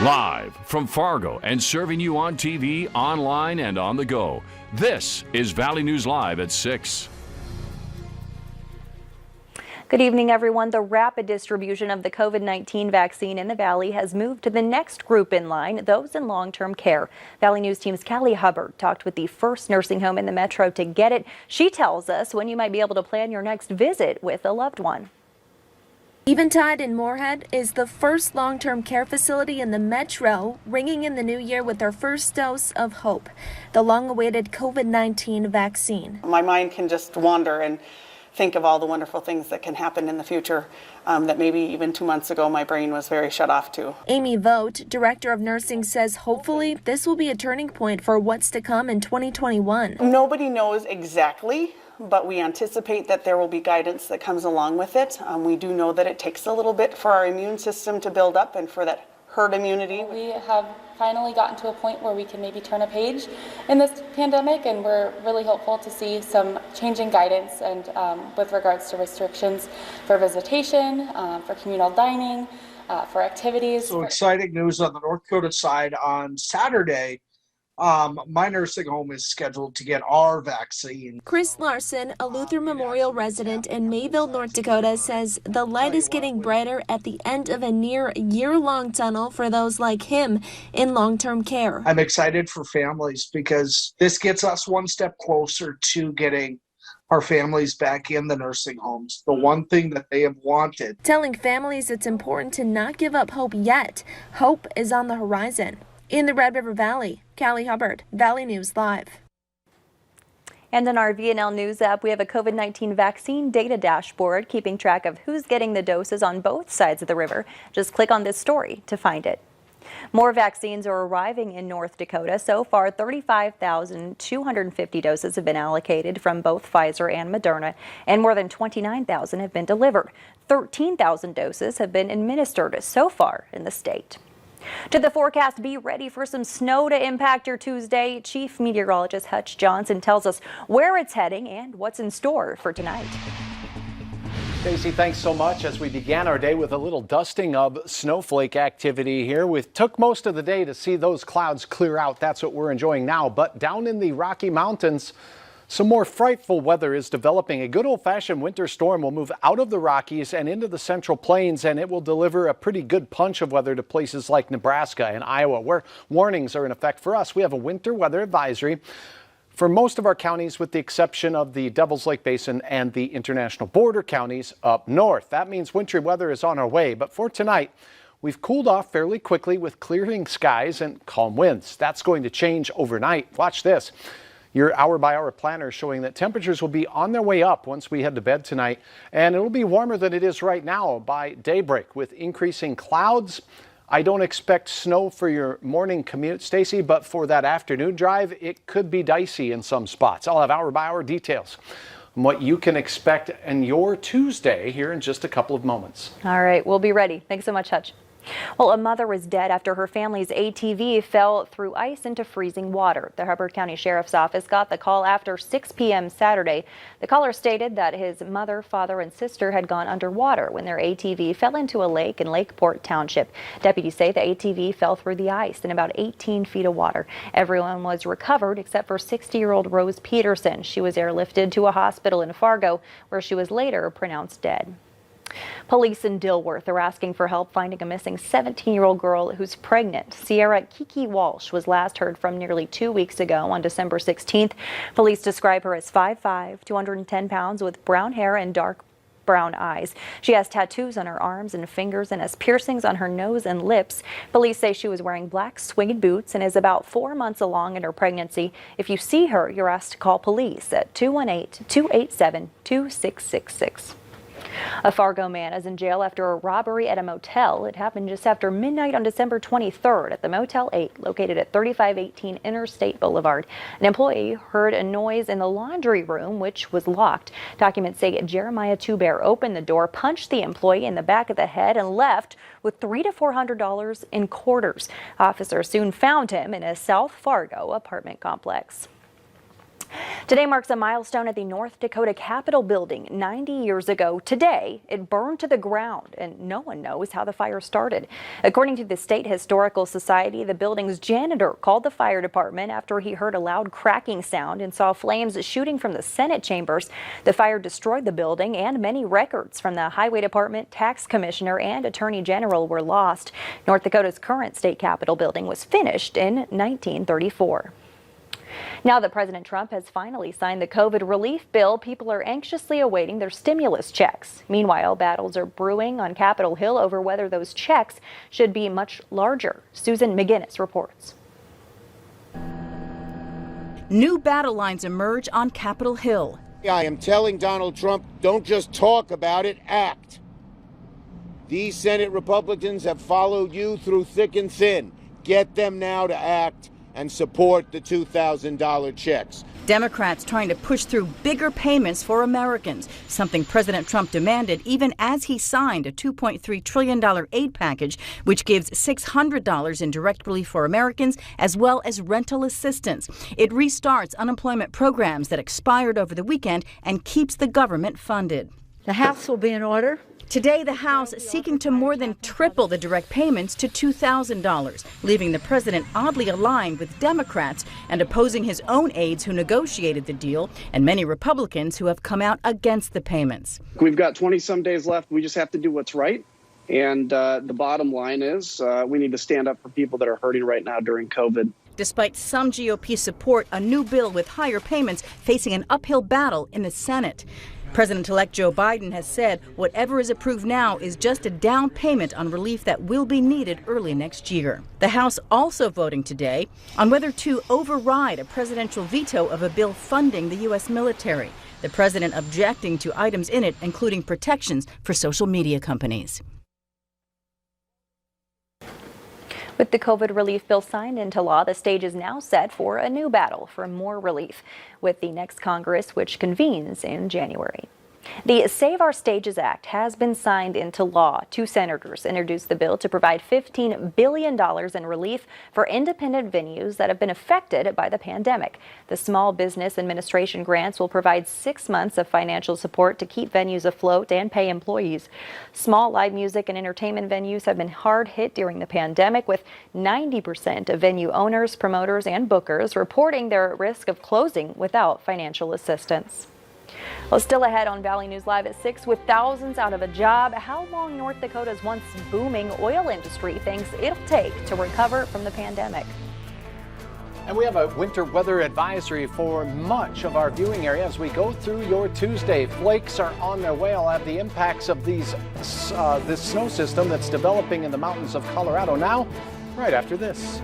Live from Fargo and serving you on TV, online, and on the go. This is Valley News Live at 6. Good evening, everyone. The rapid distribution of the COVID-19 vaccine in the Valley has moved to the next group in line, those in long-term care. Valley News Team's Callie Hubbard talked with the first nursing home in the metro to get it. She tells us when you might be able to plan your next visit with a loved one. Eventide in Moorhead is the first long-term care facility in the metro, ringing in the new year with their first dose of hope, the long-awaited COVID-19 vaccine. My mind can just wander and think of all the wonderful things that can happen in the future that maybe even 2 months ago my brain was very shut off to. Amy Vogt, Director of Nursing, says hopefully this will be a turning point for what's to come in 2021. Nobody knows exactly, but we anticipate that there will be guidance that comes along with it. We do know that it takes a little bit for our immune system to build up and for that herd immunity. We have finally gotten to a point where we can maybe turn a page in this pandemic, and we're really hopeful to see some changing guidance and with regards to restrictions for visitation, for communal dining, for activities. So exciting news on the North Dakota side. On Saturday, my nursing home is scheduled to get our vaccine. Chris Larson, a Luther Memorial resident in Mayville, North Dakota, says the light is getting brighter at the end of a near year-long tunnel for those like him in long-term care. I'm excited for families because this gets us one step closer to getting our families back in the nursing homes, the one thing that they have wanted. Telling families it's important to not give up hope yet. Hope is on the horizon. In the Red River Valley, Callie Hubbard, Valley News Live. And in our VNL News app, we have a COVID-19 vaccine data dashboard keeping track of who's getting the doses on both sides of the river. Just click on this story to find it. More vaccines are arriving in North Dakota. So far, 35,250 doses have been allocated from both Pfizer and Moderna, and more than 29,000 have been delivered. 13,000 doses have been administered so far in the state. To the forecast, be ready for some snow to impact your Tuesday. Chief Meteorologist Hutch Johnson tells us where it's heading and what's in store for tonight. Stacey, thanks so much. As we began our day with a little dusting of snowflake activity here, we took most of the day to see those clouds clear out. That's what we're enjoying now. But down in the Rocky Mountains, some more frightful weather is developing. A good old-fashioned winter storm will move out of the Rockies and into the Central Plains, and it will deliver a pretty good punch of weather to places like Nebraska and Iowa, where warnings are in effect. For us, we have a winter weather advisory for most of our counties, with the exception of the Devil's Lake Basin and the international border counties up north. That means wintry weather is on our way. But for tonight, we've cooled off fairly quickly with clearing skies and calm winds. That's going to change overnight. Watch this. Your hour-by-hour planner showing that temperatures will be on their way up once we head to bed tonight, and it'll be warmer than it is right now by daybreak with increasing clouds. I don't expect snow for your morning commute, Stacey, but for that afternoon drive, it could be dicey in some spots. I'll have hour-by-hour details on what you can expect in your Tuesday here in just a couple of moments. All right, we'll be ready. Thanks so much, Hutch. Well, a mother was dead after her family's ATV fell through ice into freezing water. The Hubbard County Sheriff's Office got the call after 6 p.m. Saturday. The caller stated that his mother, father, and sister had gone underwater when their ATV fell into a lake in Lakeport Township. Deputies say the ATV fell through the ice in about 18 feet of water. Everyone was recovered except for 60-year-old Rose Peterson. She was airlifted to a hospital in Fargo, where she was later pronounced dead. Police in Dilworth are asking for help finding a missing 17-year-old girl who's pregnant. Sierra Kiki Walsh was last heard from nearly 2 weeks ago on December 16th. Police describe her as 5'5", 210 pounds with brown hair and dark brown eyes. She has tattoos on her arms and fingers and has piercings on her nose and lips. Police say she was wearing black suede boots and is about 4 months along in her pregnancy. If you see her, you're asked to call police at 218-287-2666. A Fargo man is in jail after a robbery at a motel. It happened just after midnight on December 23rd at the Motel 8, located at 3518 Interstate Boulevard. An employee heard a noise in the laundry room, which was locked. Documents say Jeremiah Tubear opened the door, punched the employee in the back of the head, and left with $300 to $400 in quarters. Officers soon found him in a South Fargo apartment complex. Today marks a milestone at the North Dakota Capitol building. 90 years ago today, it burned to the ground, and no one knows how the fire started. According to the State Historical Society, the building's janitor called the fire department after he heard a loud cracking sound and saw flames shooting from the Senate chambers. The fire destroyed the building, and many records from the Highway Department, Tax Commissioner, and Attorney General were lost. North Dakota's current state capitol building was finished in 1934. Now that President Trump has finally signed the COVID relief bill, people are anxiously awaiting their stimulus checks. Meanwhile, battles are brewing on Capitol Hill over whether those checks should be much larger. Susan McGinnis reports. New battle lines emerge on Capitol Hill. I am telling Donald Trump, don't just talk about it, act. These Senate Republicans have followed you through thick and thin. Get them now to act and support the $2,000 checks. Democrats trying to push through bigger payments for Americans, something President Trump demanded even as he signed a $2.3 trillion aid package, which gives $600 in direct relief for Americans, as well as rental assistance. It restarts unemployment programs that expired over the weekend and keeps the government funded. The House will be in order. Today, the House seeking to more than triple the direct payments to $2,000, leaving the president oddly aligned with Democrats and opposing his own aides who negotiated the deal, and many Republicans who have come out against the payments. We've got 20-some days left. We just have to do what's right. And the bottom line is we need to stand up for people that are hurting right now during COVID. Despite some GOP support, a new bill with higher payments facing an uphill battle in the Senate. President-elect Joe Biden has said whatever is approved now is just a down payment on relief that will be needed early next year. The House also voting today on whether to override a presidential veto of a bill funding the U.S. military. The president objecting to items in it, including protections for social media companies. With the COVID relief bill signed into law, the stage is now set for a new battle for more relief with the next Congress, which convenes in January. The Save Our Stages Act has been signed into law. Two senators introduced the bill to provide $15 billion in relief for independent venues that have been affected by the pandemic. The Small Business Administration grants will provide 6 months of financial support to keep venues afloat and pay employees. Small live music and entertainment venues have been hard hit during the pandemic, with 90% of venue owners, promoters, and bookers reporting they're at risk of closing without financial assistance. Well, still ahead on Valley News Live at 6, with thousands out of a job, how long North Dakota's once booming oil industry thinks it'll take to recover from the pandemic. And we have a winter weather advisory for much of our viewing area as we go through your Tuesday. Flakes are on their way. I'll have the impacts of this snow system that's developing in the mountains of Colorado now, right after this.